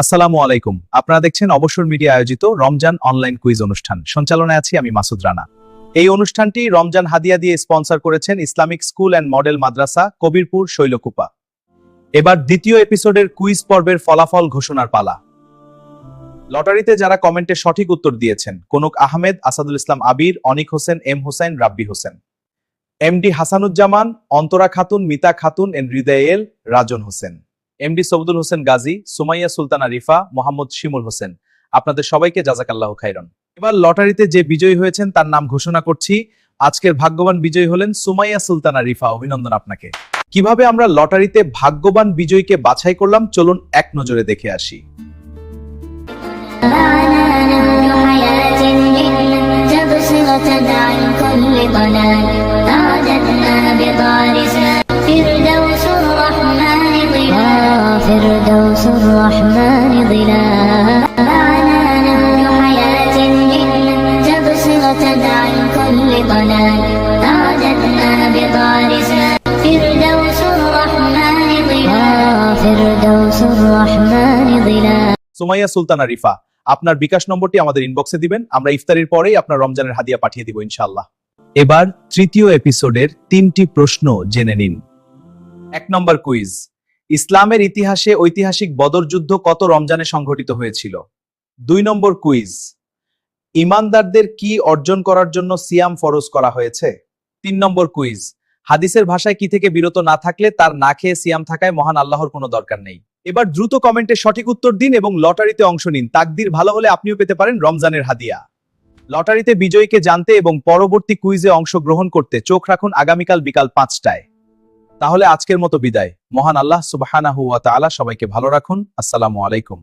আসসালামু আলাইকুম। আপনারা দেখছেন অবসর মিডিয়া আয়োজিত রমজান অনলাইন কুইজ অনুষ্ঠান। সঞ্চালনায় আছি আমি মাসুদ রানা। এই অনুষ্ঠানটি রমজান হাদিয়া দিয়ে স্পন্সর করেছেন ইসলামিক স্কুল অ্যান্ড মডেল মাদ্রাসা, কবিরপুর, শৈলকুপা। এবার দ্বিতীয় এপিসোডের কুইজ পর্বের ফলাফল ঘোষণার পালা। লটারিতে যারা কমেন্টে সঠিক উত্তর দিয়েছেন: কনক আহমেদ, আসাদুল ইসলাম আবির, অনিক হোসেন, এম হোসেন, রাব্বি হোসেন, এমডি হাসানুজ্জামান, অন্তরা খাতুন, মিতা খাতুন, এন হৃদয়েল, রাজন হোসেন, এমডি সবদুল হোসেন গাজী, সুমাইয়া সুলতানা রিফা, মোহাম্মদ শিমুল হোসেন। আপনাদের সবাইকে জাযাকাল্লাহু খাইরান। এবার লটারিতে যে বিজয়ী হয়েছেন তার নাম ঘোষণা করছি। আজকের ভাগ্যবান বিজয়ী হলেন সুমাইয়া সুলতানা রিফা। অভিনন্দন আপনাকে। কিভাবে আমরা লটারিতে ভাগ্যবান বিজয়ীকে বাছাই করলাম, চলুন এক নজরে দেখে আসি। فردوس الرحمن ظلال نور حياة تبصرة عن كل ضلال أعددنا بطارسا فردوس الرحمن ظلال فردوس الرحمن ظلال সুমাইয়া সুলতানা রিফা, আপনার বিকাশ নম্বরটি আমাদের ইনবক্সে দিবেন। আমরা ইফতারির পরেই আপনার রমজানের হাদিয়া পাঠিয়ে দিব ইনশাআল্লাহ। এবার তৃতীয় এপিসোডের 3টি প্রশ্ন জেনে নিন। 1 নম্বর কুইজ: ইসলামের ইতিহাসে ঐতিহাসিক বদর যুদ্ধ কত রমজানে সংঘটিত হয়েছিল? 2 নম্বর কুইজ: ঈমানদারদের কি অর্জন করার জন্য সিয়াম ফরজ করা হয়েছে? 3 নম্বর কুইজ: হাদিসের ভাষায় কি থেকে বিরত না থাকলে তার না খেয়ে সিয়াম থাকায় মহান আল্লাহর কোনো দরকার নেই। এবার দ্রুত কমেন্টে সঠিক উত্তর দিন এবং লটারিতে অংশ নিন। তাকদির ভালো হলে আপনিও পেতে পারেন রমজানের হাদিয়া। লটারিতে বিজয়ীকে জানতে এবং পরবর্তী কুইজে অংশগ্রহণ করতে চোখ রাখুন আগামীকাল বিকাল 5টায়। তাহলে আজকের মতো বিদায়। মহান আল্লাহ সুবহানাহু ওয়া তাআলা সবাইকে ভালো রাখুন। আসসালামু আলাইকুম।